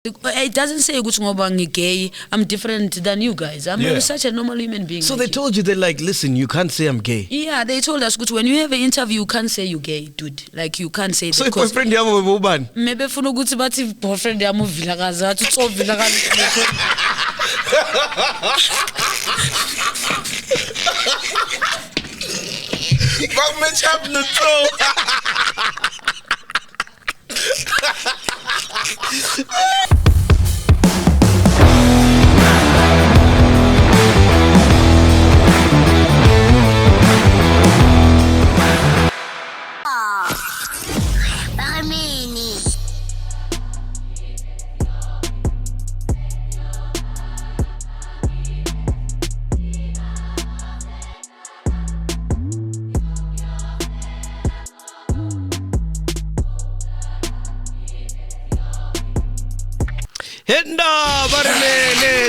It doesn't say I'm gay. I'm different than you guys. I'm such a normal human being. So they told you, they're like, listen, you can't say I'm gay. Yeah, they told us, when you have an interview, you can't say you're gay, dude. Like, you can't say that. So if boyfriend yamo woman? Maybe for no good about if boyfriend yamo vilagaza to solve vilagaza. What much happened to throw?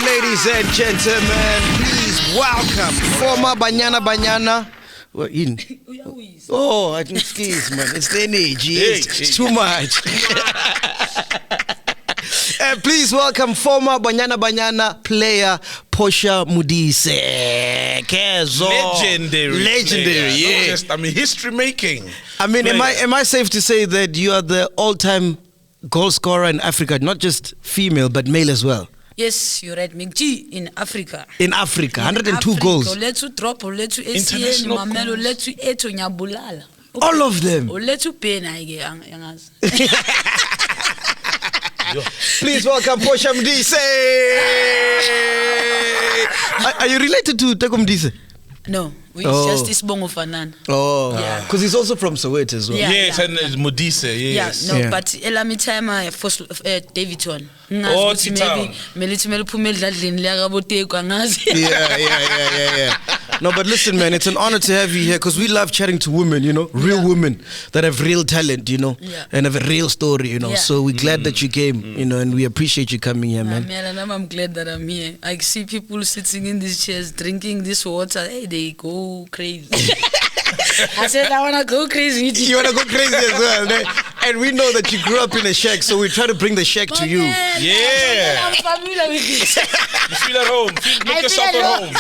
Ladies and gentlemen, please welcome former Banyana. What in? Oh, I think excuse man, it's the energy. It's too much. Please welcome former Banyana player Portia Modise. Legendary, yeah. History making. I mean, am I safe to say that you are the all-time goal scorer in Africa, not just female but male as well? Yes, you're right, MacG, in Africa. In Africa, 102 goals. Let's drop, let's international Mamelo, let's eto nyabulala. All of them. Let's pay na Please welcome Portia Modise. Are you related to Teko Modise? No, we just this bongo fanan. Oh, yeah, because he's also from Soweto as well. Yes, and Modise. Yes. Yeah, no, but elami time I first Davidson. Oh, maybe yeah. No, but listen, man, it's an honor to have you here because we love chatting to women, you know, real women that have real talent, you know, and have a real story, you know. Yeah. So we're glad that you came, you know, and we appreciate you coming here, man. I'm glad that I'm here. I see people sitting in these chairs drinking this water. Hey, they go crazy. I said, I want to go crazy. You want to go crazy as well, and we know that you grew up in a shack, so we try to bring the shack to you. Yeah. I'm familiar with this. You feel at home. Make yourself at home.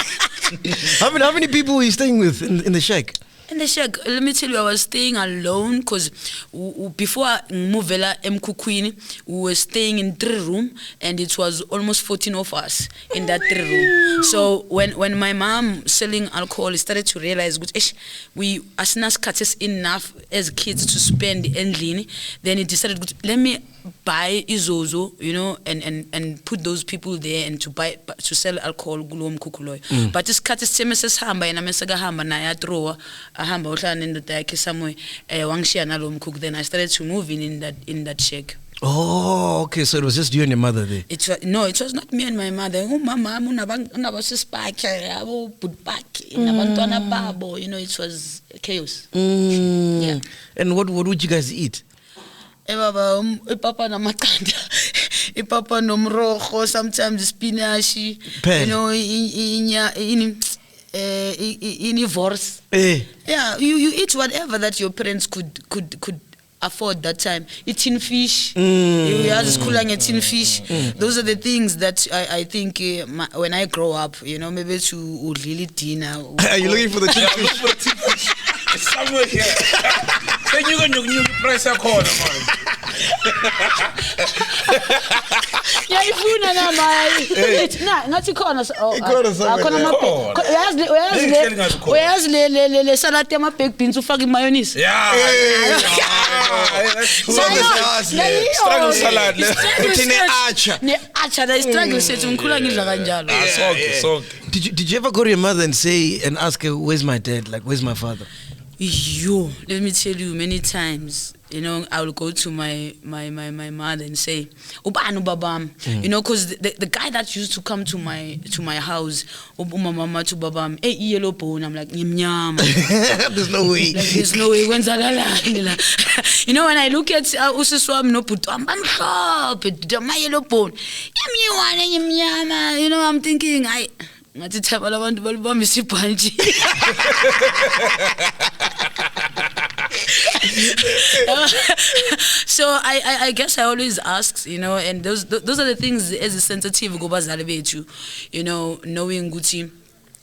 How many people were you staying with in the shack? In the shack, let me tell you, I was staying alone because before Muvela Mkukwini, we were staying in 3-room and it was almost 14 of us in that 3-room. So when my mom selling alcohol started to realize we as nas cuts enough as kids to spend endlini, then it decided let me buy ISUZU, you know, and put those people there and to sell alcohol gulom kukuloy. But this cut is semeses hamba and amesaga hamba na ya throw hamba utla nendo take somewhere wangshia na lom cook. Then I started to move in that shack. Oh, okay. So it was just you and your mother there. No, it was not me and my mother. Oh, mama, you know, it was chaos. Yeah. And what would you guys eat? Papa na makanda, papa no mrojo, sometimes spinach, you know, in vorse. Yeah, you eat whatever that your parents could afford that time. Eating fish, you have school and eating fish. Those are the things that I think when I grow up, you know, maybe to really dinner. Are you looking for the tin fish? It's somewhere here. Then you're going to press a corner, man. Did you ever go to your mother and say and ask her, where's my dad? Like, where's my father? Let me tell you, many times, you know, I will go to my mother and say, Ubanu babam, you know, because the guy that used to come to my house, mama to babam, hey yellow bone, I'm like, nyam. There's no way. Like, there's no way. You know, when I look at Ususwam no put my yellow bone, you know, I'm thinking ngathi thaba labantu balibamba isipanji. So I guess I always ask, and those are the things as a sensitive go bazali bethu, knowing Gucci.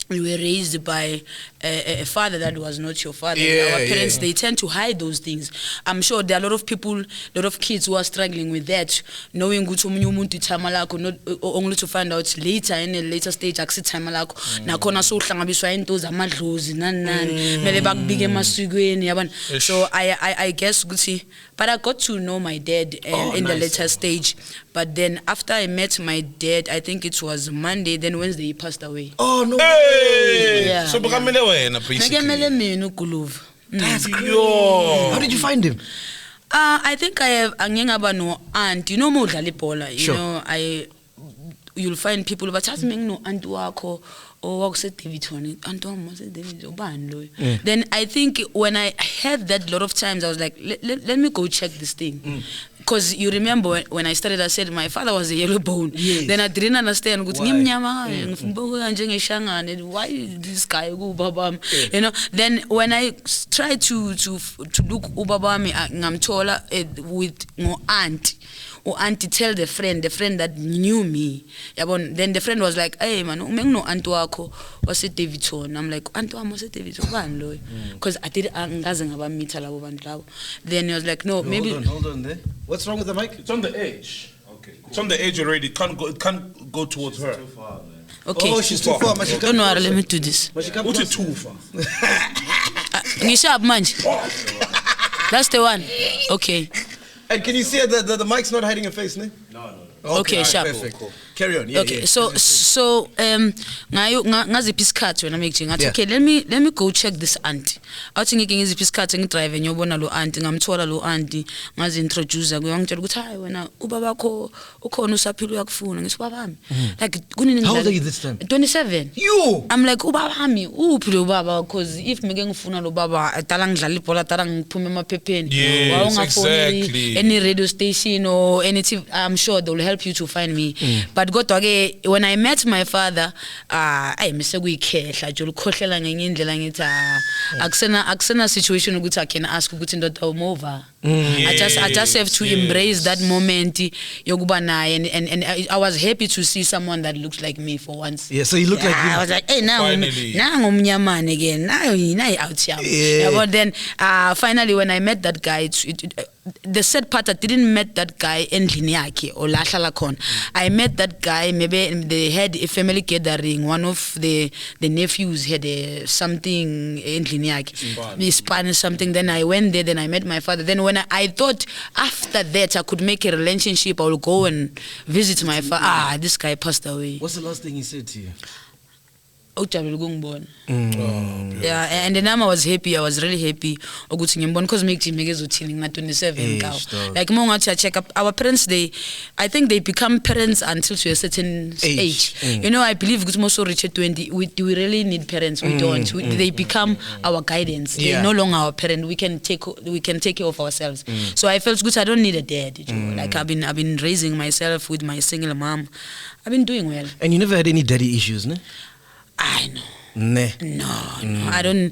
We were raised by a father that was not your father. Our parents, they tend to hide those things. I'm sure there are a lot of people, a lot of kids who are struggling with that, knowing not only to find out later in a later stage, so I guess, but I got to know my dad in the later stage. But then after I met my dad, I think it was Monday, then Wednesday he passed away. Oh, no. Yeah, so that's How did you find him? I think I have no aunt. More Dalipola. You'll find people, but just no aunt wako or David. Then I think when I heard that a lot of times, I was like, let me go check this thing. Because you remember when I started, I said my father was a yellow bone. Yes. Then I didn't understand. Why this guy go babam? Then when I tried to look ubabami, I'm taller with more aunt. Or auntie tell the friend that knew me. Then the friend was like, hey man, no aunt wako was it Davidson. I'm like, aunt was it Davidson? Because I did about me. Then he was like, no, maybe. Hold on there. What's wrong with the mic? It's on the edge. Okay. Cool. It's on the edge already. It can't go towards her. Too far, man. Okay. Oh, she's too far. Don't worry, let me do this. What's it too far? That's the one. Okay. And can you see the mic's not hiding your face, no? No. Okay, sharp. Perfect. Cool. Carry on. Yeah, okay, yeah. so ngaziphi isikhathi wena MacG ngathi okay, let me go check this auntie. Athi ngike ngiziphi isikhathi ngidrive ngiyobona lo auntie, ngamthola lo auntie, ngazi introduce kuye, wangitshela ukuthi hayi wena ubabakho ukhona usaphila uyakufuna. Ngithi ubabami like kunini. How old are you this time? 27. You. I'm like ubabami uphi lo baba, because if ngeke ngifuna lo baba adala ngidlala ibhola, adala ngiphume emaphepheni, exactly. any radio station or anything, I'm sure they will help you to find me. But when I met my father, I mise kuyikhehla nje ukhohlela ngenye indlela ngithi akusena situation ukuthi I can ask ukuthi ndoda umova. I just have to embrace that moment yokuba naye, and I was happy to see someone that looks like me for once. Yeah, so you look like him. I was like, hey, now ngumnyamane again. Now out here. Yeah, but then finally when I met that guy, the sad part, I didn't met that guy endlini yakhe or la hlala khona. I met that guy, maybe they had a family gathering. One of the nephews had something endlini yakhe, Spanish something. Then I went there. Then I met my father. Then when I thought after that I could make a relationship, I will go and visit my father. This guy passed away. What's the last thing he said to you? Yeah, and then I was happy. I was really happy. Because MacG 27. Like I check up our parents. I think they become parents until to a certain age. I believe because most reach 20. We really need parents. We don't. They become our guidance. They're no longer our parent. We can take care of ourselves. So I felt good. I don't need a dad. Like I've been raising myself with my single mom. I've been doing well. And you never had any daddy issues, no? I know. No. I don't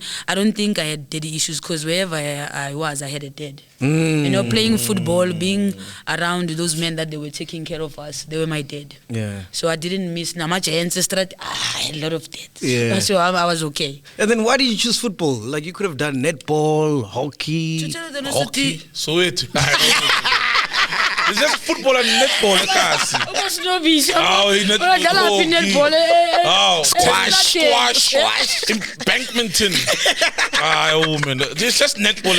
think I had daddy issues, because wherever I was, I had a dad. Playing football, being around those men that they were taking care of us, they were my dad. Yeah. So I didn't miss much ancestry. I had a lot of dads. Yeah. So I was okay. And then why did you choose football? Like you could have done netball, hockey. So it. It's just football and netball, squash, embankmenton. It's just netball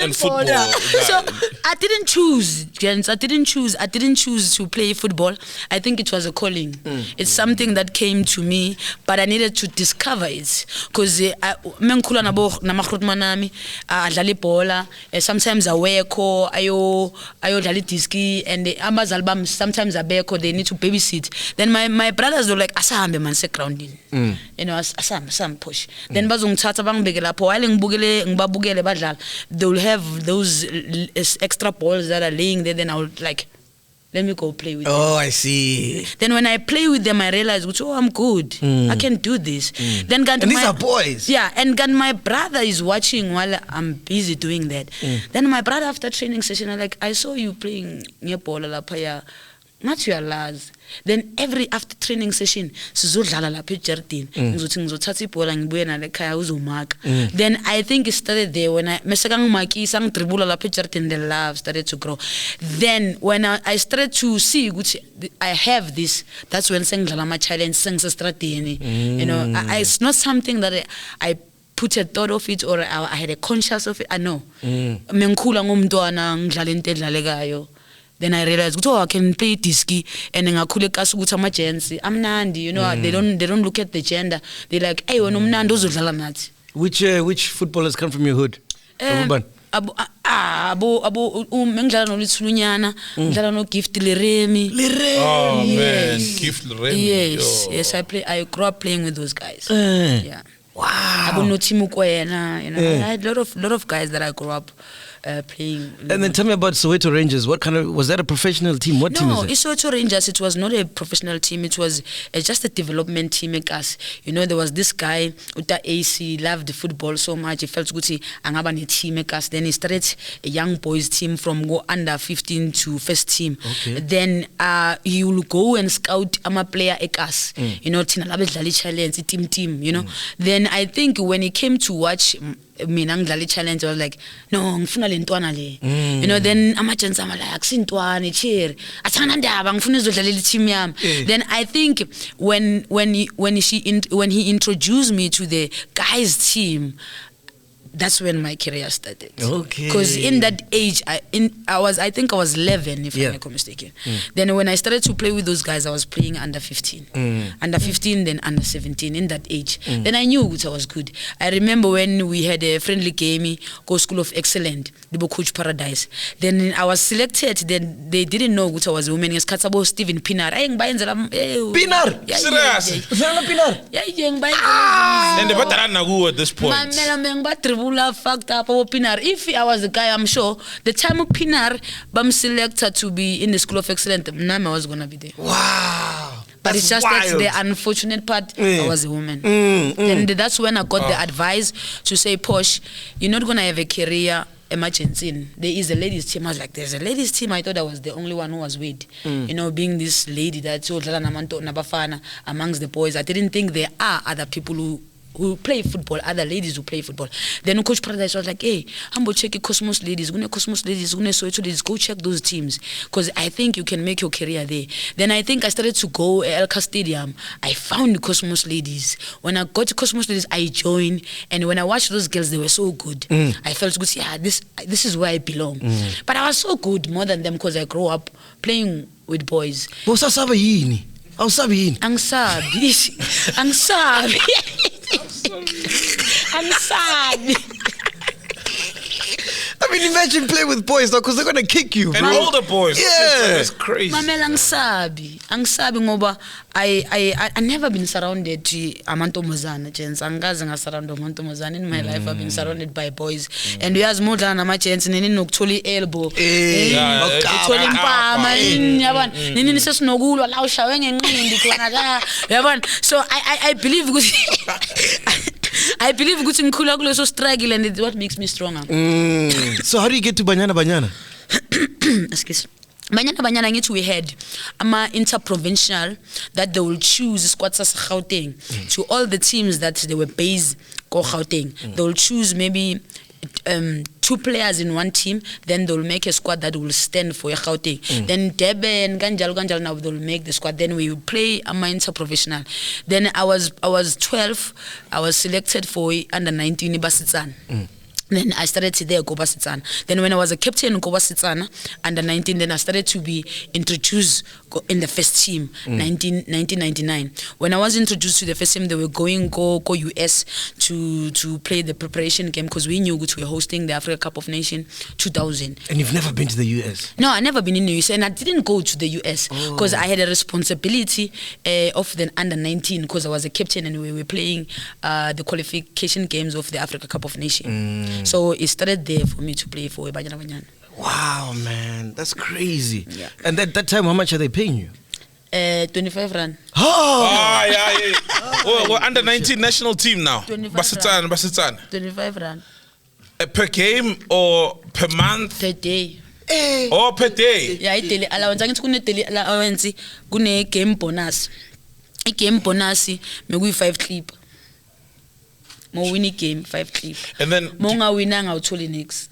and football. Yeah. So I didn't choose, gents. I didn't choose to play football. I think it was a calling. It's something that came to me, but I needed to discover it. Because sometimes I work or ayo diski. And the Amaz album sometimes they need to babysit. Then my brothers were like, asahambe man grounding. Asam push. Then bazung tata bang begela po while ngibabukele badlala. They will have those extra balls that are laying there. Then I would like Let me go play with them. Oh, I see. Then when I play with them, I realize, oh, I'm good. I can do this. Then And these are boys. Yeah, and my brother is watching while I'm busy doing that. Then my brother, after training session, I'm like, I saw you playing ball lapaya. Not your last. Then after training session, sizodlala lapha ejardini. Ngizothi ngizothatha ibhola ngibuye nale ekhaya uzomark. Then I think it started there when I mase kangimakisa ngidribula lapha ejardini, the love started to grow. Then when I started to see ukuthi I have this, that's when sengidlala ama challenge sengisestradini. You know, it's not something that I put a thought of it or I had a conscious of it. I know. Mengikhula ngumntwana ngidlala into edlalekayo. Then I realized, I can play diski and ngakhule kasi ukuthi ama-gents amnandi, you know, they don't look at the gender. They're like, hey, wena umnandi uzodlala nathi. Which footballers come from your hood? Ngidlala noLithulunyana, ngidlala no Gift Leremi. Oh man, Yes. Gift Leremi. Yes, I grew up playing with those guys. Yeah. Wow. Abo no Timu Kwena, you know. I had a lot of guys that I grew up playing. And then tell me about Soweto Rangers. What kind of, was that a professional team? What team is it? No, Soweto Rangers, it was not a professional team. It was just a development team. You know, there was this guy, Uta AC, loved football so much. He felt good. Angaba ni team. Then he started a young boys team from go under 15 to first team. Okay. Then he will go and scout a player ekas. You know, Tina Labedlali challenge, team. You know. Then I think when he came to watch mina ngidlala challenge, I was like, no, ngifuna le ntwana le. You know, then ama-gents ama like akusintwana chiri athana ndaba ngifuna izodlalela team yami. Then I think when he introduced me to the guys team, that's when my career started. Okay. Because in that age, I think I was 11, if I'm not mistaken. Then when I started to play with those guys, I was playing under 15. Under 15, then under 17, in that age. Then I knew I was good. I remember when we had a friendly game, go School of Excellence, the Coach Paradise. Then I was selected, then they didn't know I was a woman. It's Katsabo Stephen Pinar. Pinar? Serious? Pinar? And the veteran Nagu at this point. Fucked up Pinar. If I was the guy, I'm sure the time of Pinar bam selected to be in the School of Excellence, I was gonna be there. Wow. But it's just wild. that the unfortunate part, I was a woman. And that's when I got the advice to say, Posh, you're not gonna have a career emergency. There is a ladies team. I was like, there's a ladies team. I thought I was the only one who was with. You know, being this lady that's amongst the boys. I didn't think there are other people who play football, other ladies who play football. Then Coach Paradise was like, hey, I'm going to check Cosmos ladies, Soweto ladies, go check those teams. Because I think you can make your career there. Then I think I started to go Elka Stadium. I found Cosmos ladies. When I got to Cosmos ladies, I joined. And when I watched those girls, they were so good. I felt good, yeah, this is where I belong. But I was so good, more than them, because I grew up playing with boys. Angsabi. I mean, imagine playing with boys though, because they're gonna kick you. And older boys. Yeah, that's crazy. Mamela angsabi ngoba I never been surrounded amantombazana, gents. Angaze ngasurround amantombazana in my life. I've been surrounded by boys, and we as more than ama-gents nini nokuthola elbow, ukuthola impama, yabona nini nisesinokulwa la ushawe ngenqindi khona la, yabona. So I believe I believe ukuthi ngikhula kuleso struggle, and it's what makes me stronger. So how do you get to Banyana? Excuse me. Banyana ngithi we had inter-provincial that they will choose squads as Gauteng to all the teams that they were based go Gauteng. They will choose maybe 2 players in one team, then they'll make a squad that will stand for Gauteng. Then Durban, Ganjal now they'll make the squad. Then we will play inter-professional. Then I was 12. I was selected for under 19 Basitsana. Then I started to there Kobasitsana. Then when I was a captain in Kobasitsana under 19, then I started to be introduced in the first team 1999. When I was introduced to the first team, they were going go US to play the preparation game, because we knew we were hosting the Africa Cup of Nations 2000. And you've never been to the US? No, I never been in the US, and I didn't go to the US because I had a responsibility of the under 19, because I was a captain and we were playing the qualification games of the Africa Cup of Nations. So it started there for me to play for Banyana. Wow, man, that's crazy. Yeah. And that time, how much are they paying you? 25 rand. Ah, yeah. We're under 19 national team now. 25 Basitsana. 25 rand. Per game or per month? Per day. Or per day? Yeah, daily allowance. Angithi kune daily allowance, kune game bonus. I game bonus me kuyi 5 clip. Mo win game 5 clip. And then Mo nga winanga uthole next.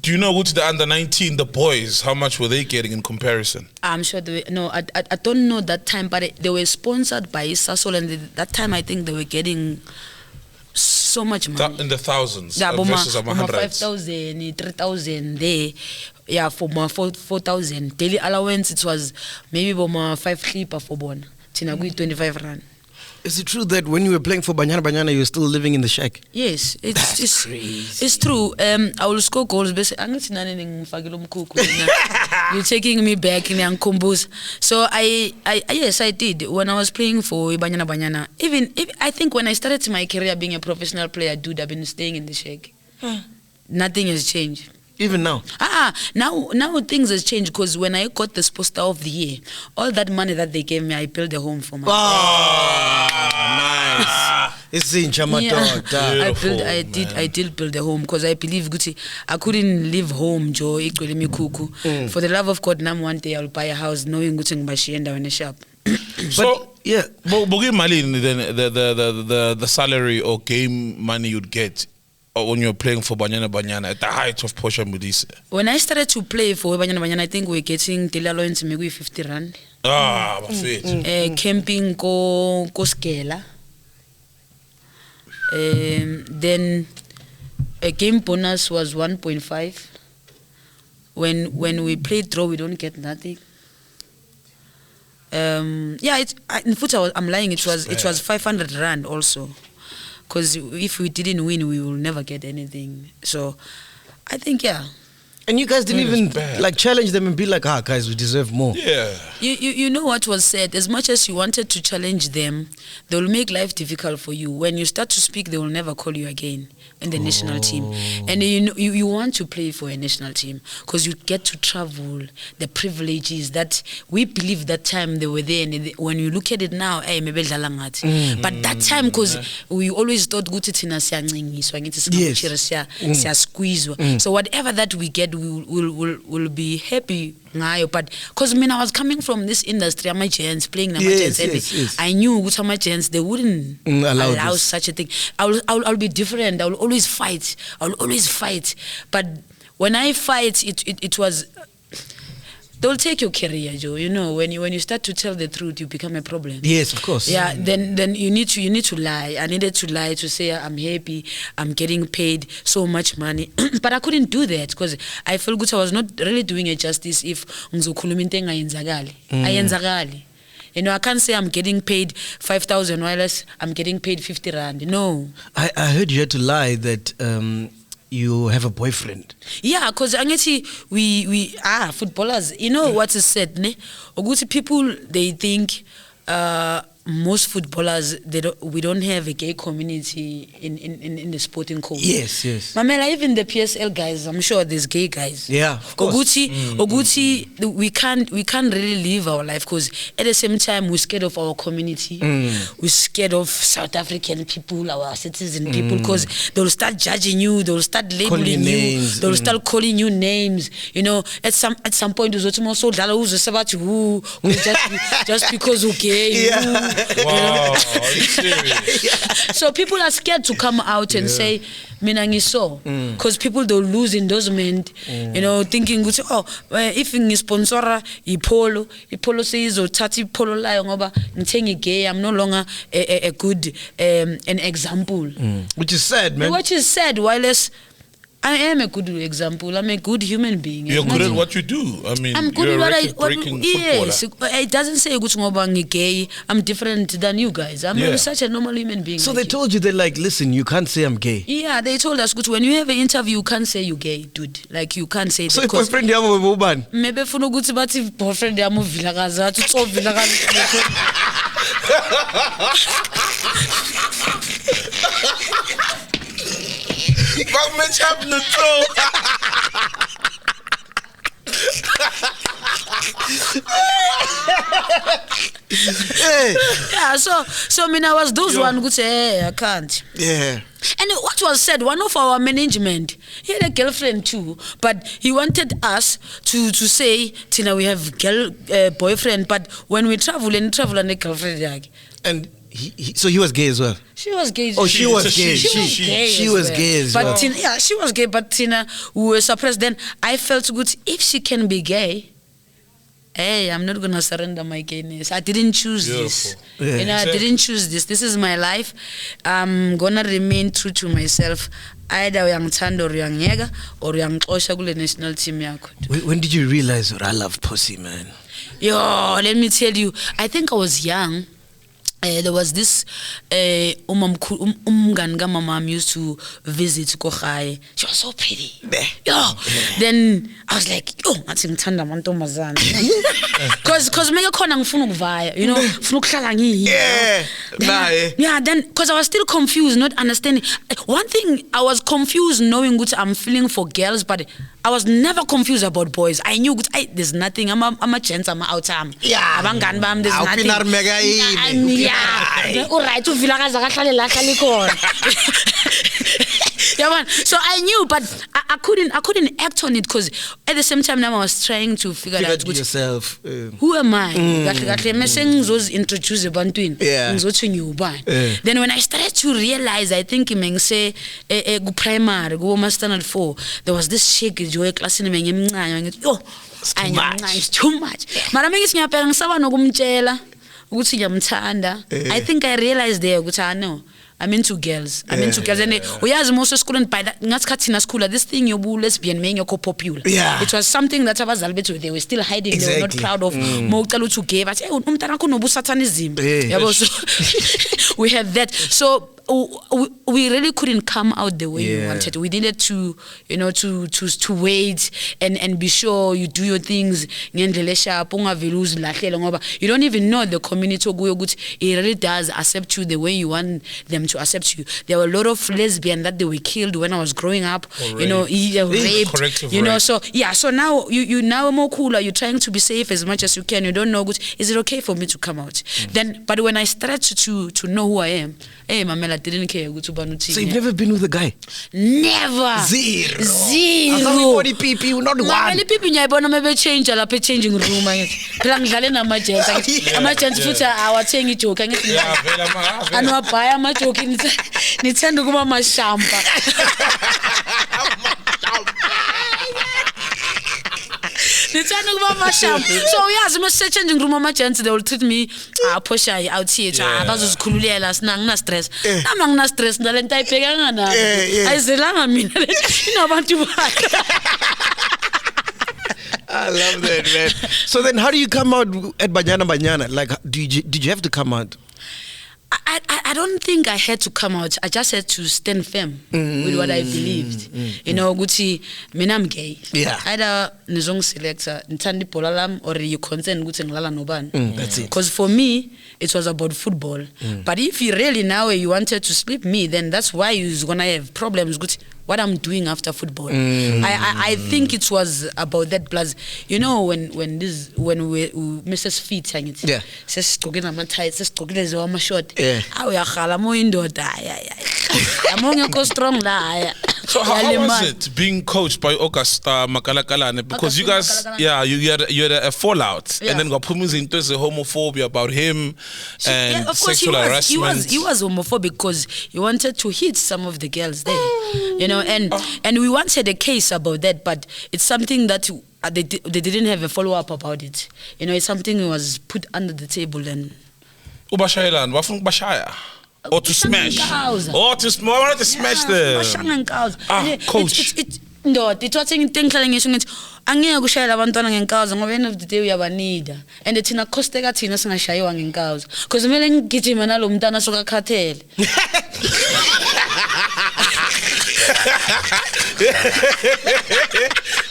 do you know what's the under 19, the boys, how much were they getting in comparison? I'm sure they were, no, I don't know that time, but they were sponsored by SAFA, and that time I think they were getting so much money. In the thousands Yeah, versus a 5,000, 3,000 there. Yeah, for 4,000 daily allowance. It was maybe 5 clip for one. Tina 25 rand. Is it true that when you were playing for Banyana, you were still living in the shack? Yes, it's crazy. It's true. I will score goals, but you're taking me back in Yankumbus. So yes, I did. When I was playing for Banyana, even if I think when I started my career being a professional player, dude, I've been staying in the shack. Nothing has changed. Even now? Now things has changed, because when I got the Sports Star of the Year, all that money that they gave me, I built a home for myself. Nice. It's in Chamatota. I did build a home, because I believe Gucci, I couldn't leave home, Joe, kuku. For the love of God, now one day I'll buy a house knowing Gucci Mbashienda in a shop. So yeah. Bogi Malin, then the salary or game money you'd get when you're playing for Banyana at the height of Portia Modise? When I started to play for Banyana, I think we were getting daily allowance maybe 50 rand. Camping ko skela. Then a game bonus was 1.5. When we play draw, we don't get nothing. In foot I'm lying. It was 500 rand also. Because if we didn't win, we will never get anything. So, I think, yeah. And you guys didn't even like challenge them and be like, guys, we deserve more. Yeah. You know what was said? As much as you wanted to challenge them, they will make life difficult for you. When you start to speak, they will never call you again in the national team. And you want to play for a national team because you get to travel, the privileges that we believe that time they were there. And when you look at it now, maybe but that time, because we always thought so whatever that we get, we'll be happy. But because I was coming from this industry, my gents playing yes. I knew with my gents they wouldn't allow such a thing. I'll be different. I'll always fight. But when I fight, it was. They'll take your career, Joe. You know, when you start to tell the truth, you become a problem. Yes, of course. Yeah, then you need to lie. I needed to lie to say I'm happy, I'm getting paid so much money, but I couldn't do that because I felt good. I was not really doing it justice if ayenzakali. You know, I can't say I'm getting paid 5,000 while I'm getting paid 50 rand. No. I heard you had to lie that. You have a boyfriend. Yeah, because we footballers. You know what is said, ne? Oguti people they think most footballers we don't have a gay community in the sporting code. Yes. Mamela, even the PSL guys, I'm sure there's gay guys. Yeah, of course. Oguti, we can't really live our life because at the same time we're scared of our community. We're scared of South African people, our citizen people, because they'll start judging you, they'll start labeling you, they'll start calling you names. You know, at some point just because we're gay. Yeah. Wow, are you serious? So people are scared to come out and say minangiso because people they'll lose endorsement, you know, thinking if you sponsor ipolo says or tati polo layo ngoba ngithengi gay, I'm no longer a good an example. Which is sad, man. Which is sad, whilst I am a good example. I'm a good human being. You're good at what you do. I mean, I'm good you're at a record-breaking yes, footballer. it doesn't say I'm gay. I'm different than you guys. I'm such a normal human being. So they told you, they're like, listen, you can't say I'm gay. Yeah, they told us, when you have an interview, you can't say you're gay, dude. Like, you can't say that. So if boyfriend yamo woman? Maybe for no good about if boyfriend yamo vilagaza to solve vilagaza. Yeah, so I mean, I was those one who say, hey, I can't. Yeah. And what was said, one of our management, he had a girlfriend too, but he wanted us to say, Tina, we have boyfriend, but when we travel and a girlfriend. And so he was gay as well? She was gay. Oh, she was gay. She was gay as well. But Tina, yeah, she was gay, but Tina, we were suppressed. Then I felt good, if she can be gay, hey, I'm not going to surrender my gayness. I didn't choose this. Yeah. You know, I didn't choose this. This is my life. I'm going to remain true to myself. Either uyangithanda or uyangiyeka or uyangixosha kule national team yakho. When did you realize that I love pussy, man? Yo, let me tell you. I think I was young. There was this umngani mom used to visit Kochai. She was so pretty. Yo, then I was like, yo, ngathi ngithanda amantombazana. Cause make khona ngifuna ukuvaya, you know, ngifuna ukuhlala ngiyi. Yeah, then cause I was still confused, not understanding. One thing, I was confused knowing what I'm feeling for girls, but I was never confused about boys. I knew there's nothing. I'm a chance. I'm out time. Yeah. Abangani bam, there's nothing. Yeah. Alright, to feel like yeah, man. So I knew, but I couldn't act on it because at the same time now I was trying to figure out yourself. Who am I? Introduce Bantwin. Yeah. Then when I started to realize, I think say primary, go standard 4, there was this shake joy class in oh, it's too much. I think I realized there, no, I'm into girls. I'm into girls. And we as most school and by that school, this thing you lesbian man, you're popular. Yeah. It was something that I was they were still hiding. Exactly. They were not proud of. To give us. We had that. So we really couldn't come out the way we wanted. We needed to, you know, to wait and be sure you do your things. You don't even know the community. It really does accept you the way you want them to accept you. There were a lot of lesbians that they were killed when I was growing up. You know, raped. You know, so yeah. So now you now more cooler. You're trying to be safe as much as you can. You don't know, is it okay for me to come out? Then, but when I started to know who I am, hey, Mamela didn't care. So you've never been with a guy? Never. Zero. How many people? Not one. Many people maybe change a changing room. I was saying it joke. I know buy my joke. Nintendo go my shampa. So yes, I'm changing room my chance. They will treat me Portia out here. I was kululela nang stress. Namang na stress na lentay pega na. I said I mean you know about you. I love that, man. So then how do you come out at Banyana? Like did you have to come out? I don't think I had to come out. I just had to stand firm with what I believed. You know, Gucci, I'm gay. Yeah. Either nizong selector, ntandi polalam, or you consent Gucci ngilala noban. That's it. Because for me, it was about football. But if you really now you wanted to sleep me, then that's why you're gonna have problems with what I'm doing after football. I think it was about that. Plus, you know, when Mrs. Feet sang it, says talking about tight, says talking as well my short. So how was it being coached by Augusta Makalakalane? Because you guys, you had a fallout, and then got put into the homophobia about him and sexual harassment. He was homophobic because he wanted to hit some of the girls there, you know, and we once had a case about that, but it's something that they didn't have a follow up about it. You know, it's something that was put under the table and. Ubashailan, wafung bashaya. Or to smash. Or to smash them. Coach. No, it was saying things like this. Angeke kushayela abantwana ngenkazo ngoba end of the day uyabanida and thina costeka thina singashayiwa ngenkazo because kumele ngigijima nalo mntana soka khathele.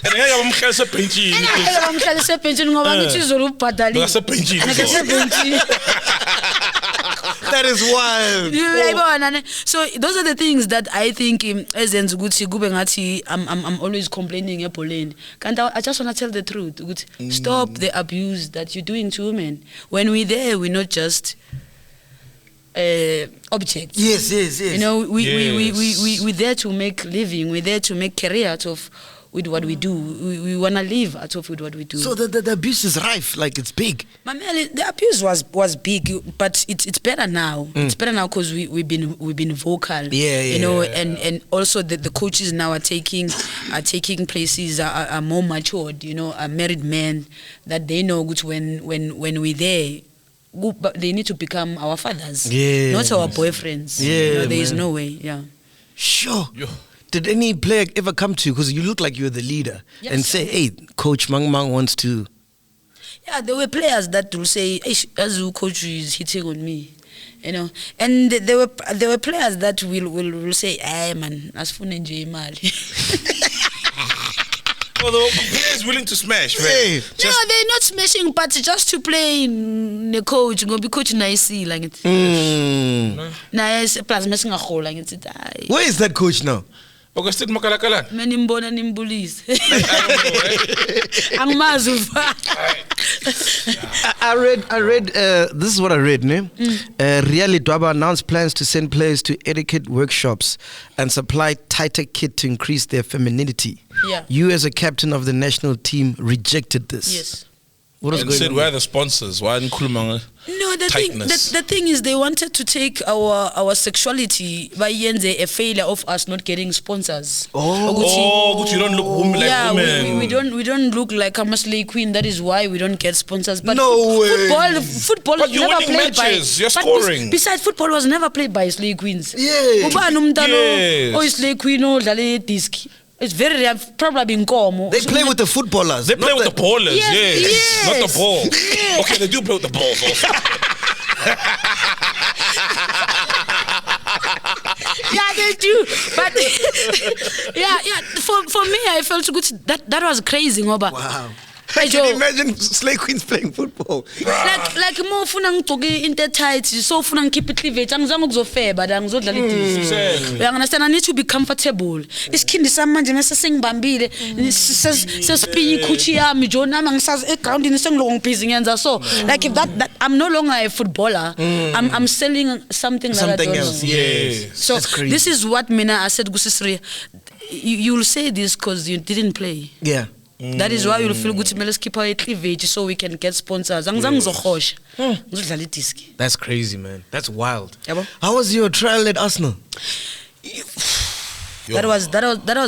Ngeke bamhlalise ebhenjini. Ngeke bamhlalise ebhenjini ngoba ngithi izolo ubhadalile. Ngase ebhenjini. That is wild. So those are the things that I think as I'm always complaining ebholeni. I just want to tell the truth. Stop the abuse that you're doing to women. When we're there, we're not just objects. Yes. You know, we're there to make living. We're there to make career out of with what we do. We want to live out of with what we do. So the abuse is rife, like it's big. Mameli, the abuse was big, but it's better now. It's better now because we've been vocal. You know, and also the coaches now are taking places, are more matured. You know, are married men that they know which when we're there, they need to become our fathers, not our boyfriends. There is no way. Yeah. Sure. Did any player ever come to you, because you look like you're the leader, and say, hey, Coach Mang wants to... Yeah, there were players that will say, hey, Azu, coach is hitting on me. You know, and there were players that will say, hey, man, asifuna enjoy mali. Well, the players willing to smash, right? Hey, no, they're not smashing, but just to play in the coach, go be coach nice like it. Nice plus messing a hole like it. Where is that coach now? Augustine Makalakalan. Menimbona nimbulise. Angmazuva. I read this is what I read, ne? Really Dwaba announced plans to send players to etiquette workshops and supply tighter kit to increase their femininity. Yeah. You as a captain of the national team rejected this. Yes. What was and going said, on? where are the sponsors? Why didn't Kulumanga? No, the thing is they wanted to take our sexuality by a failure of us not getting sponsors. But you don't look woman like women. We don't look like a slay queen. That is why we don't get sponsors. But no way. Football but was you're never winning played matches. by. You're scoring. Besides, football was never played by slay queens. Yeah. Yes. Slay queen or disc. It's very rare, probably in Como. They play with the footballers. They play with the ballers, yes. Not the ball. Yes. Okay, they do play with the balls also. Yeah, they do. But for me, I felt good. That was crazy, Ngoba. Wow. I can imagine slay queens playing football. Like more funang toge intertight, so funang keep it cleavage. Angzangu zo fair, but angzo dlaliti. You understand? I need to be comfortable. This kid is some man just sing bambile. Says spinny kuchia mi jona mang says ground in sing long pacing and so. Like if that I'm no longer a footballer. I'm selling something else. Yeah. So this is what Mina I said. Gusisri, you'll say this because you didn't play. Yeah. That is why you'll feel good to let's keep our cleavage so we can get sponsors. That's crazy, man. That's wild. How was your trial at Arsenal? That was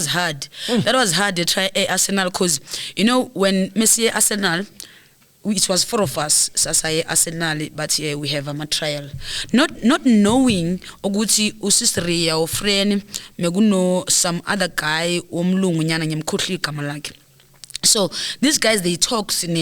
hard. That was hard to try at Arsenal because you know when Messi Arsenal, it was 4 of us, Sasai Arsenal, but yeah, we have a trial. Not knowing Oguti Usistri or friend, Meguno, some other guy, Omlung Nyana Nyamkutli Kamalaki. So these guys, they talks in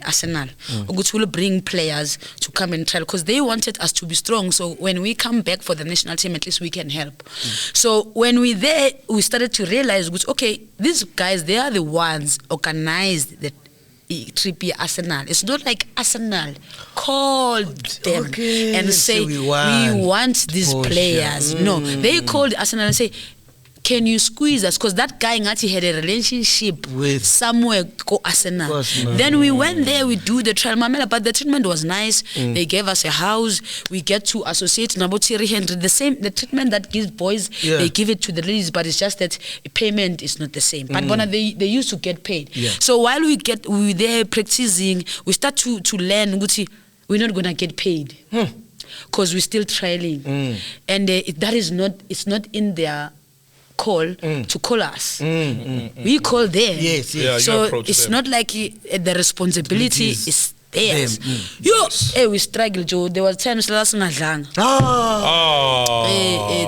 Arsenal. Which will bring players to come and trial because they wanted us to be strong. So when we come back for the national team, at least we can help. So when we there, we started to realize, okay, these guys, they are the ones organized the trip Arsenal. It's not like Arsenal called them and say we want these Portia. Players. No, they called Arsenal and say, can you squeeze us? Because that guy actually had a relationship with somewhere go Arsenal. Then we went there, we do the trial, but the treatment was nice. They gave us a house. We get to associate Nabotiri Henry. The treatment that gives boys, they give it to the ladies, but it's just that payment is not the same. But they used to get paid. So while we were there practicing, we start to learn, we're not gonna get paid. Because we're still trialing. And that is not, it's not in their call to call us. We call them. Yes. So it's not like the responsibility is theirs. We struggle, Joe. There was times last night.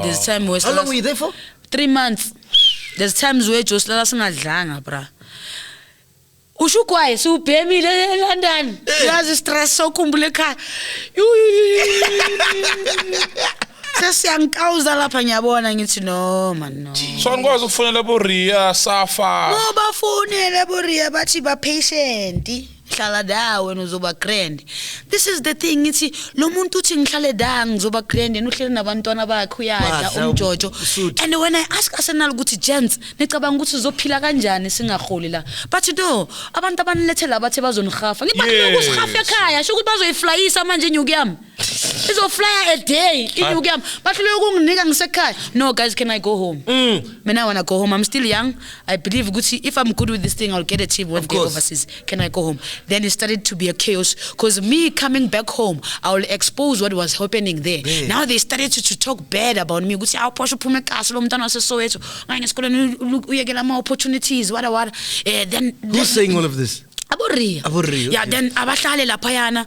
There's time where how long were you there for? 3 months. There's times where Joe last night, bruh. Ushukwaye subhemi London. Yazi stress so kumbuleka. Sesiyangikawuza lapha ngiyabona ngithi no man no. So angikwazi ukufonela boRia SAFA. No bafonele boRia bathi ba patient. Hlala da wena uzoba grand. This is the thing ngithi lo muntu uthi ngihlale da ngizoba grand uhleli nabantwana bakhe uyadla umjojo. And when I ask Arsenal ukuthi gents nicabanga ukuthi uzophila kanjani singaholi la. But no abantu abanilethela bathi bazonighafa. Ngibathi ukushafa ekhaya sho ukuthi bazoyiflyisa manje inyuku yami. Izoflya a day inyuku yami. Bathi lokunginika ngisekhaya. No guys, can I go home? Mina I wanna go home. I'm still young. I believe ukuthi if I'm good with this thing I'll get a team one day overseas. Can I go home? Then it started to be a chaos because me coming back home, I will expose what was happening there. Now they started to talk bad about me. Ukuthi Portia uphume kasi lo mntwana waseSoweto. Ngayini esikoleni uyekela ama opportunities what. Then who's saying all of this? Aboria. Yeah, then abahlale laphayana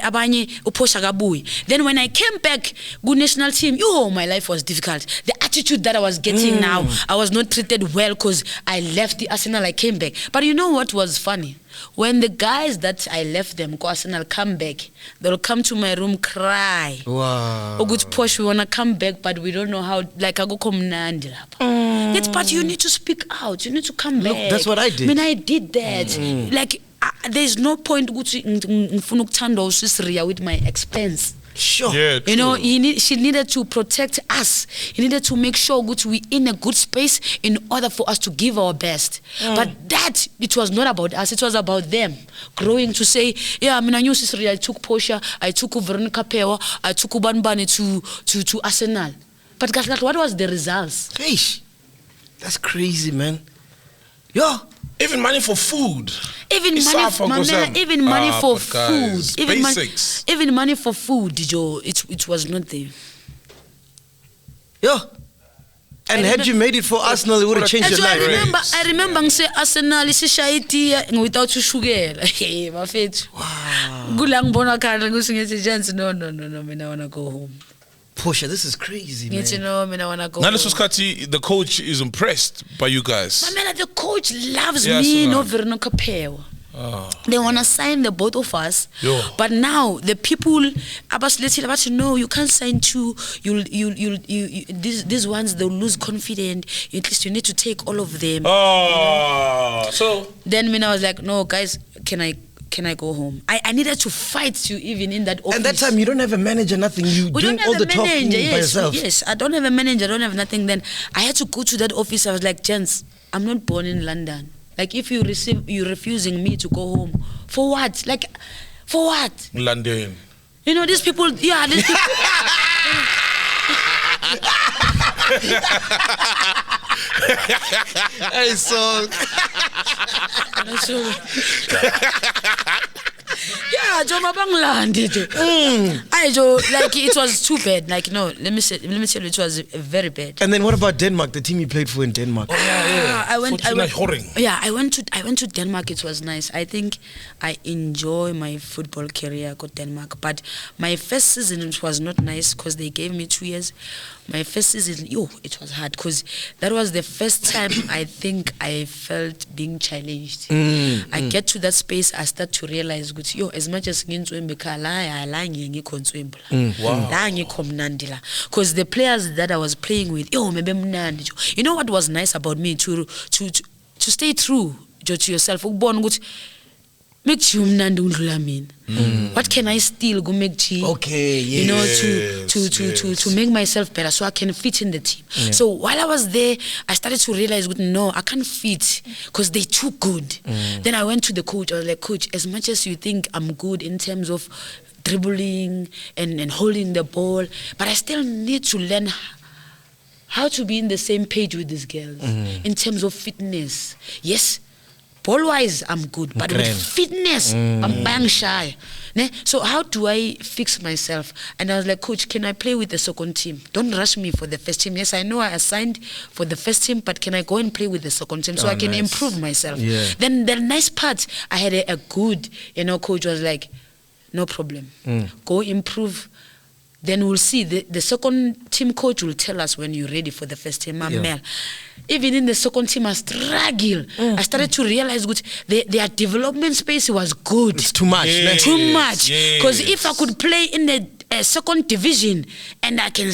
abanye uPortia kabuyi. Then when I came back good national team, my life was difficult. The attitude that I was getting now, I was not treated well because I left the Arsenal, I came back. But you know what was funny? When the guys that I left them go Arsenal come back, they'll come to my room cry. Wow. Oh good Portia, we wanna come back, but we don't know how. Like I go komnandi lapha. But you need to speak out. You need to come back. That's what I did. I mean, I did that. Like there's no point ukuthi ngifuna ukuthanda uSisiria with my expense. Sure. Yeah, you know, she needed to protect us. He needed to make sure that we in a good space in order for us to give our best. But that, it was not about us. It was about them growing to say, yeah, I mean, I knew Sisri, I took Portia, I took Veronica Pewa, I took Ubanbani to Arsenal. But what was the results? Hey, that's crazy, man. Yo. Even money for food. Even money for food. Basics. Even money for food, Joe. It was not there. Yo. And had you made it for Arsenal, it would have changed your life. I remember say Arsenal is shayiti without sugar. Hey, my face. Wow. Gulang bona kala gusingithi gents no, I wanna go home. Portia, this is crazy, man. I wanna go. Now the coach is impressed by you guys. Man, the coach loves me, no Veronica Pewa. They wanna sign the both of us. But now the people about no, you can't sign two. These ones they'll lose confidence. At least you need to take all of them. So then I was like, no guys, can I go home? I needed to fight to even in that office. And that time you don't have a manager, nothing. You doing all the talking by yourself. Yes, I don't have a manager, I don't have nothing. Then I had to go to that office. I was like, gents, I'm not born in London. Like if you're refusing me to go home. For what? Like, for what? London. You know, these people, these people. Hey, so. Yeah, Joe Mabangland. Like it was too bad. Like no, let me tell you, it was very bad. And then what about Denmark? The team you played for in Denmark? I went to Denmark. It was nice. I think I enjoy my football career at Denmark. But my first season it was not nice because they gave me 2 years. My first season, it was hard because that was the first time I think I felt being challenged. I get to that space, I start to realize, as much as because the players that I was playing with, you know what was nice about me to stay true to yourself. What can I still go make G? Okay, yes. You know, to make myself better so I can fit in the team. Yeah. So while I was there, I started to realize, no, I can't fit because they're too good. Then I went to the coach. I was like, coach, as much as you think I'm good in terms of dribbling and holding the ball, but I still need to learn how to be in the same page with these girls in terms of fitness. Yes. Ball-wise, I'm good, but with fitness, I'm bang shy. So how do I fix myself? And I was like, coach, can I play with the second team? Don't rush me for the first team. Yes, I know I assigned for the first team, but can I go and play with the second team so I can improve myself? Yeah. Then the nice part, I had a good, coach was like, no problem. Go improve. Then we'll see. The second team coach will tell us when you're ready for the first team. Even in the second team, I struggle. I started to realize their development space was good. It's too much. Yes. Too much. Because if I could play in the second division and I can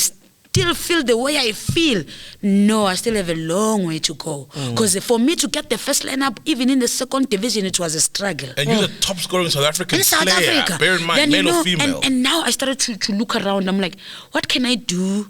still feel the way I feel? No, I still have a long way to go. Because for me to get the first lineup, even in the second division, it was a struggle. And you're the top scorer in South African in South player. Africa. Bear in mind, then, male or female. And now I started to look around. I'm like, what can I do